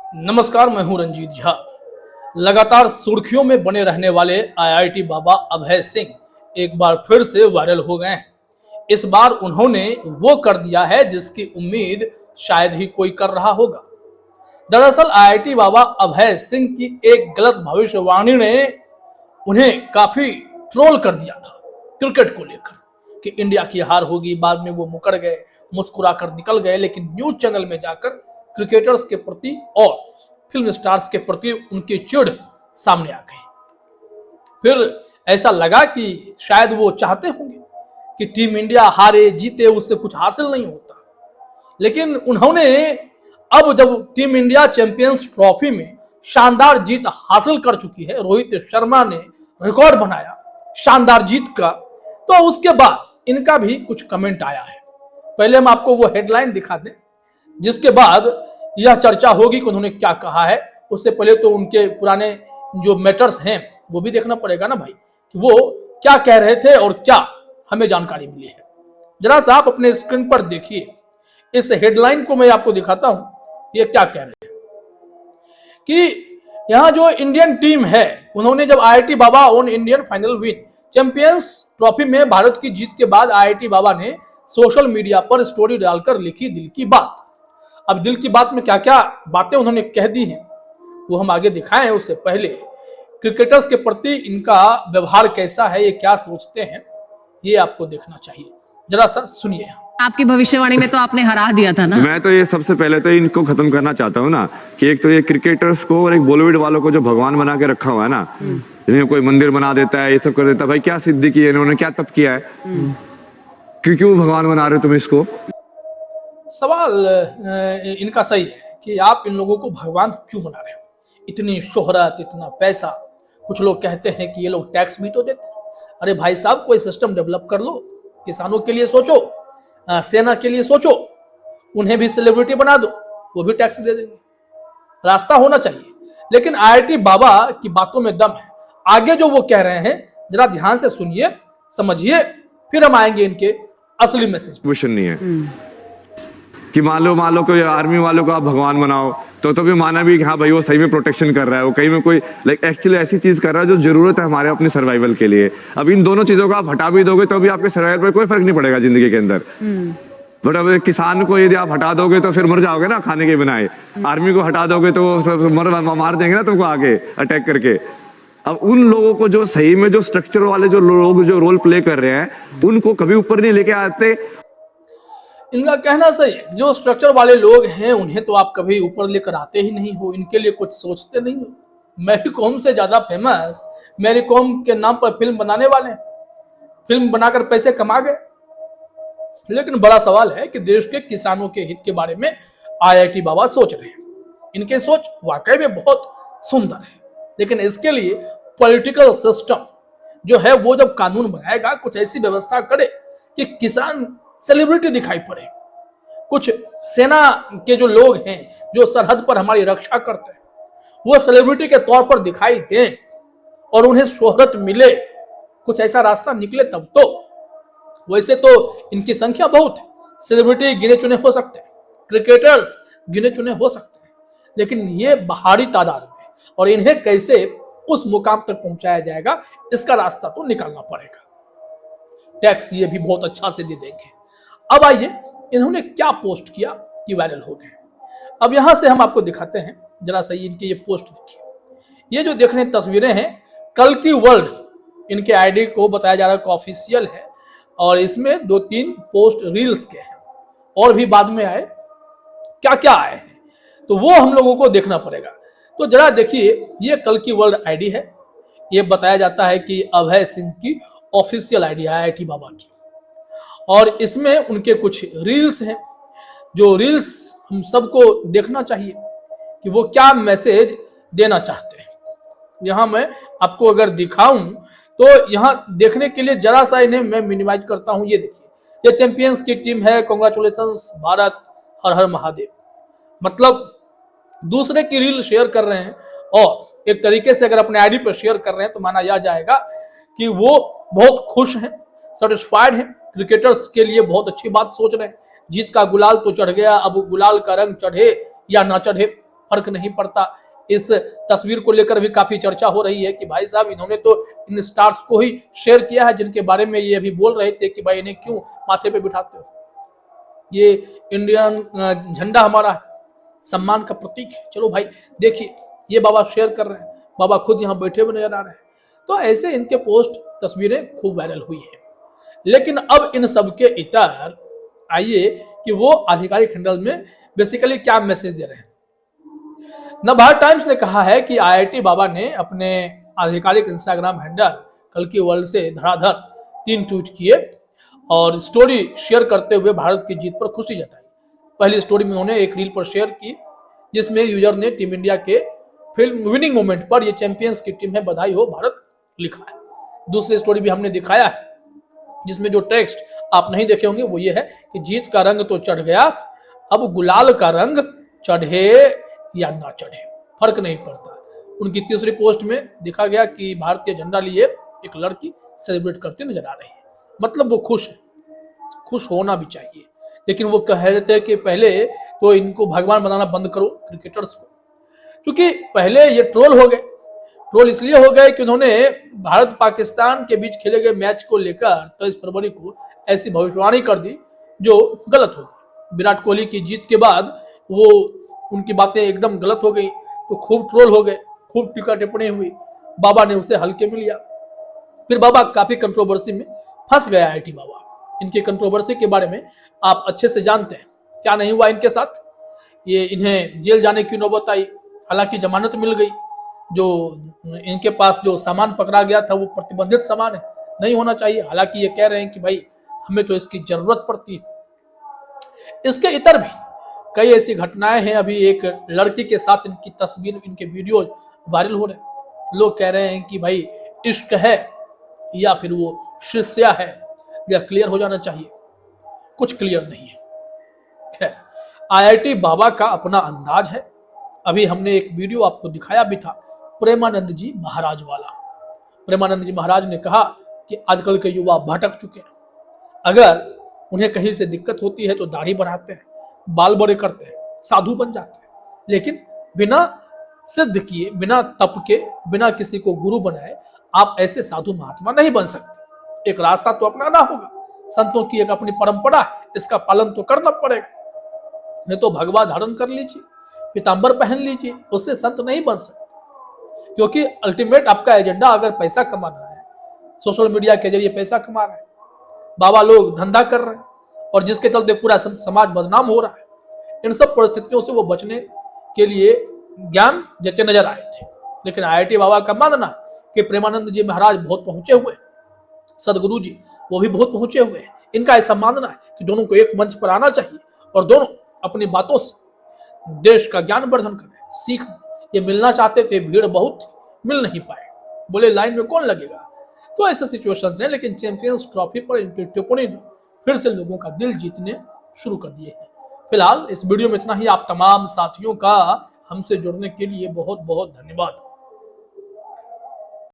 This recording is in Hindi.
नमस्कार, मैं हूं रंजीत झा। लगातार सुर्खियों में बने रहने वाले आईआईटी बाबा अभय सिंह एक बार फिर से वायरल हो गए हैं। इस बार उन्होंने वो कर दिया है जिसकी उम्मीद शायद ही कोई कर रहा होगा। दरअसल आईआईटी बाबा अभय सिंह की एक गलत भविष्यवाणी ने उन्हें काफी ट्रोल कर दिया था क्रिकेट को लेकर कि इंडिया की हार होगी। बाद में वो मुकर गए, मुस्कुरा कर निकल गए, लेकिन न्यूज चैनल में जाकर क्रिकेटर्स के प्रति और फिल्म स्टार्स के प्रति उनकी चिढ़ सामने आ गई। फिर ऐसा लगा कि शायद वो चाहते होंगे कि टीम इंडिया हारे जीते, उससे कुछ हासिल नहीं होता। लेकिन उन्होंने अब जब टीम इंडिया चैंपियंस ट्रॉफी में शानदार जीत हासिल कर चुकी है, रोहित शर्मा ने रिकॉर्ड बनाया शानदार जीत का, तो उसके बाद इनका भी कुछ कमेंट आया है। पहले हम आपको वो हेडलाइन दिखा दें, जिसके बाद यह चर्चा होगी कि उन्होंने क्या कहा है। उससे पहले तो उनके पुराने जो मैटर्स हैं वो भी देखना पड़ेगा ना भाई, कि वो क्या कह रहे थे और क्या हमें जानकारी मिली है। जरा सा आप अपने स्क्रीन पर देखिए, इस हेडलाइन को मैं आपको दिखाता हूं। ये क्या कह रहे हैं कि यहाँ जो इंडियन टीम है, उन्होंने जब IIT Baba on Indian final win champions trophy में भारत की जीत के बाद आईआईटी बाबा ने सोशल मीडिया पर स्टोरी डालकर लिखी दिल की बात। अब दिल की बात में क्या क्या बातें उन्होंने कह दी हैं वो हम आगे दिखाएं। उससे पहले क्रिकेटर्स के प्रति इनका व्यवहार कैसा है, ये क्या सोचते हैं, ये आपको देखना चाहिए। जरा सा सुनिए। आपकी भविष्यवाणी में तो आपने हरा दिया था ना। मैं तो ये सबसे पहले तो इनको खत्म करना चाहता हूँ ना, कि एक तो ये क्रिकेटर्स को और एक बॉलीवुड वालों को जो भगवान बना के रखा हुआ है ना, जिन्हें कोई मंदिर बना देता है, ये सब कर देता है। भाई क्या सिद्धि की है इन्होंने, क्या तप किया है, क्यों भगवान बना रहे हो तुम इसको? सवाल इनका सही है कि आप इन लोगों को भगवान क्यों बना रहे हो। इतनी शोहरत, इतना पैसा, कुछ लोग कहते हैं कि ये लोग टैक्स भी तो देते हैं। अरे भाई साहब, कोई सिस्टम डेवलप कर लो, किसानों के लिए सोचो, सेना के लिए सोचो, उन्हें भी सेलिब्रिटी बना दो, वो भी टैक्स दे देंगे। रास्ता होना चाहिए। लेकिन आईआईटी बाबा की बातों में दम है। आगे जो वो कह रहे हैं जरा ध्यान से सुनिए, समझिए, फिर हम आएंगे इनके असली मैसेज। क्वेश्चन नहीं है कि मान लो कोई आर्मी वालों को आप भगवान बनाओ तो भी माना भी कि हाँ भाई वो सही में प्रोटेक्शन कर रहा है, वो कहीं में कोई एक्चुअली ऐसी चीज कर रहा है जो जरूरत है हमारे अपने सर्वाइवल के लिए। अब इन दोनों चीजों को आप हटा भी दोगे तो भी आपके सर्वाइवल पर कोई फर्क नहीं पड़ेगा जिंदगी के अंदर। बट अब किसान को यदि आप हटा दोगे तो फिर मर जाओगे ना खाने के बिना। आर्मी को हटा दोगे तो मार देंगे ना तुमको आगे अटैक करके। अब उन लोगों को जो सही में जो स्ट्रक्चर वाले जो लोग जो रोल प्ले कर रहे हैं उनको कभी ऊपर नहीं लेके आते। इनका कहना सही है, जो स्ट्रक्चर वाले लोग हैं उन्हें तो आप कभी ऊपर लेकर आते ही नहीं हो, इनके लिए कुछ सोचते नहीं हो। मैरी कॉम से ज्यादा फेमस मैरी कॉम के नाम पर फिल्म बनाने वाले हैं, फिल्म बनाकर पैसे कमा गए। लेकिन बड़ा सवाल है कि देश के किसानों के हित के बारे में आईआईटी बाबा सोच रहे हैं। इनके सोच वाकई में बहुत सुंदर है, लेकिन इसके लिए पॉलिटिकल सिस्टम जो है वो जब कानून बनाएगा, कुछ ऐसी व्यवस्था करे कि किसान सेलिब्रिटी दिखाई पड़े, कुछ सेना के जो लोग हैं जो सरहद पर हमारी रक्षा करते हैं वो सेलिब्रिटी के तौर पर दिखाई दें और उन्हें शोहरत मिले, कुछ ऐसा रास्ता निकले तब तो। वैसे तो इनकी संख्या बहुत है, सेलिब्रिटी गिने चुने हो सकते हैं, क्रिकेटर्स गिने चुने हो सकते हैं, लेकिन ये बाहरी तादाद में, और इन्हें कैसे उस मुकाम तक पहुंचाया जाएगा इसका रास्ता तो निकालना पड़ेगा। टैक्स ये भी बहुत अच्छा से दे देंगे। अब आइए इन्होंने क्या पोस्ट किया कि वायरल हो गए। अब यहां से हम आपको दिखाते हैं, जरा सही इनकी ये पोस्ट देखिए। ये जो देख रहे हैं तस्वीरें हैं कल की वर्ल्ड, इनके आईडी को बताया जा रहा है कि ऑफिशियल है, और इसमें 2-3 पोस्ट रील्स के हैं और भी बाद में आए, क्या क्या आए हैं तो वो हम लोगों को देखना पड़ेगा। तो जरा देखिए, ये कल की वर्ल्ड आईडी है। ये बताया जाता है कि अभय सिंह की ऑफिशियल आईडी है आईआईटी बाबा की, और इसमें उनके कुछ रील्स हैं। जो रील्स हम सबको देखना चाहिए कि वो क्या मैसेज देना चाहते हैं। यहां मैं आपको अगर दिखाऊं तो यहां देखने के लिए जरा सा इन्हें मैं मिनिमाइज करता हूं। ये देखिए, ये चैंपियंस की टीम है, कांग्रेचुलेशंस भारत, हर हर महादेव। मतलब दूसरे की रील शेयर कर रहे हैं और एक तरीके से अगर अपने आईडी पर शेयर कर रहे हैं तो माना यह जाएगा कि वो बहुत खुश हैं, सेटिस्फाइड हैं, क्रिकेटर्स के लिए बहुत अच्छी बात सोच रहे हैं। जीत का गुलाल तो चढ़ गया, अब गुलाल का रंग चढ़े या ना चढ़े फर्क नहीं पड़ता। इस तस्वीर को लेकर भी काफी चर्चा हो रही है कि भाई साहब इन्होंने तो इन स्टार्स को ही शेयर किया है जिनके बारे में ये अभी बोल रहे थे कि भाई इन्हें क्यों माथे पे बिठाते हो। ये इंडियन झंडा हमारा है, सम्मान का प्रतीक है। चलो भाई देखिए, ये बाबा शेयर कर रहे हैं, बाबा खुद यहाँ बैठे हुए नजर आ रहे हैं। तो ऐसे इनके पोस्ट तस्वीरें खूब वायरल हुई है। लेकिन अब इन सब के इतर आइए कि वो आधिकारिक हैंडल में बेसिकली क्या मैसेज दे रहे हैं। नवभारत टाइम्स ने कहा है कि IIT बाबा ने अपने आधिकारिक इंस्टाग्राम हैंडल कल की वर्ल्ड से धड़ाधड़ 3 ट्वीट किए और स्टोरी शेयर करते हुए भारत की जीत पर खुशी जताई। पहली स्टोरी में उन्होंने एक रील पर शेयर की जिसमें यूजर ने टीम इंडिया के फिल्म विनिंग मोमेंट पर ये चैंपियंस की टीम है, बधाई हो भारत लिखा है। दूसरी स्टोरी भी हमने दिखाया है जिसमें जो टेक्स्ट आप नहीं देखे होंगे वो ये है कि जीत का रंग तो चढ़ गया, अब गुलाल का रंग चढ़े या ना चढ़े फर्क नहीं पड़ता। उनकी तीसरी पोस्ट में दिखा गया कि भारतीय झंडा लिए एक लड़की सेलिब्रेट करते नजर आ रही है, मतलब वो खुश है, खुश होना भी चाहिए। लेकिन वो कह रहे थे कि पहले तो इनको भगवान बनाना बंद करो क्रिकेटर्स को, क्योंकि पहले ये ट्रोल हो गए। ट्रोल इसलिए हो गए कि उन्होंने भारत पाकिस्तान के बीच खेले गए मैच को लेकर 23 फरवरी को ऐसी भविष्यवाणी कर दी जो गलत हो गई। विराट कोहली की जीत के बाद वो उनकी बातें एकदम गलत हो गई, तो खूब ट्रोल हो गए, खूब टीका टिप्पणी हुई। बाबा ने उसे हल्के में लिया। फिर बाबा काफी कंट्रोवर्सी में फंस गया IIT बाबा। इनकी कंट्रोवर्सी के बारे में आप अच्छे से जानते हैं, क्या नहीं हुआ इनके साथ। ये इन्हें जेल जाने की नौबत आई, हालांकि जमानत मिल गई। जो इनके पास जो सामान पकड़ा गया था वो प्रतिबंधित सामान है, नहीं होना चाहिए। हालांकि ये कह रहे हैं कि भाई हमें तो इसकी जरूरत पड़ती है। इसके इतर भी कई ऐसी घटनाएं हैं। अभी एक लड़की के साथ इनकी तस्वीर, इनके वीडियो वायरल हो रहे हैं। लोग कह रहे हैं कि भाई इश्क है या फिर वो शिष्या है, या क्लियर हो जाना चाहिए, कुछ क्लियर नहीं है। खैर, IIT बाबा का अपना अंदाज है। अभी हमने एक वीडियो आपको दिखाया भी था प्रेमानंद जी महाराज वाला। प्रेमानंद जी महाराज ने कहा कि आजकल के युवा भटक चुके हैं, अगर उन्हें कहीं से दिक्कत होती है तो दाढ़ी बढ़ाते हैं, बाल बड़े करते हैं, साधु बन जाते हैं, लेकिन बिना सिद्ध किए, बिना तप के, बिना किसी को गुरु बनाए आप ऐसे साधु महात्मा नहीं बन सकते। एक रास्ता तो अपनाना होगा, संतों की एक अपनी परंपरा है, इसका पालन तो करना पड़ेगा। नहीं तो भगवा धारण कर लीजिए, पीतांबर पहन लीजिए, उससे संत नहीं बन सकते। क्योंकि अल्टीमेट आपका एजेंडा अगर पैसा कमाना है, सोशल मीडिया के जरिए पैसा कमा रहे हैं, बाबा लोग धंधा कर रहे हैं और जिसके चलते पूरा संत समाज बदनाम हो रहा है, इन सब परिस्थितियों से वो बचने के लिए ज्ञान देते नजर आए थे। लेकिन IIT बाबा का मानना कि प्रेमानंद जी महाराज बहुत पहुंचे हुए, सदगुरु जी वो भी बहुत पहुंचे हुए हैं। इनका ऐसा मानना है कि दोनों को एक मंच पर आना चाहिए और दोनों अपनी बातों से देश का ज्ञान वर्धन करें, सीख। ये मिलना चाहते थे, भीड़ बहुत थी, मिल नहीं पाए, बोले लाइन में कौन लगेगा। तो ऐसे सिचुएशंस हैं। लेकिन चैंपियंस ट्रॉफी पर इनकी टिप्पणी ने फिर से लोगों का दिल जीतने शुरू कर दिए हैं। फिलहाल इस वीडियो में इतना ही। आप तमाम साथियों का हमसे जुड़ने के लिए बहुत बहुत धन्यवाद।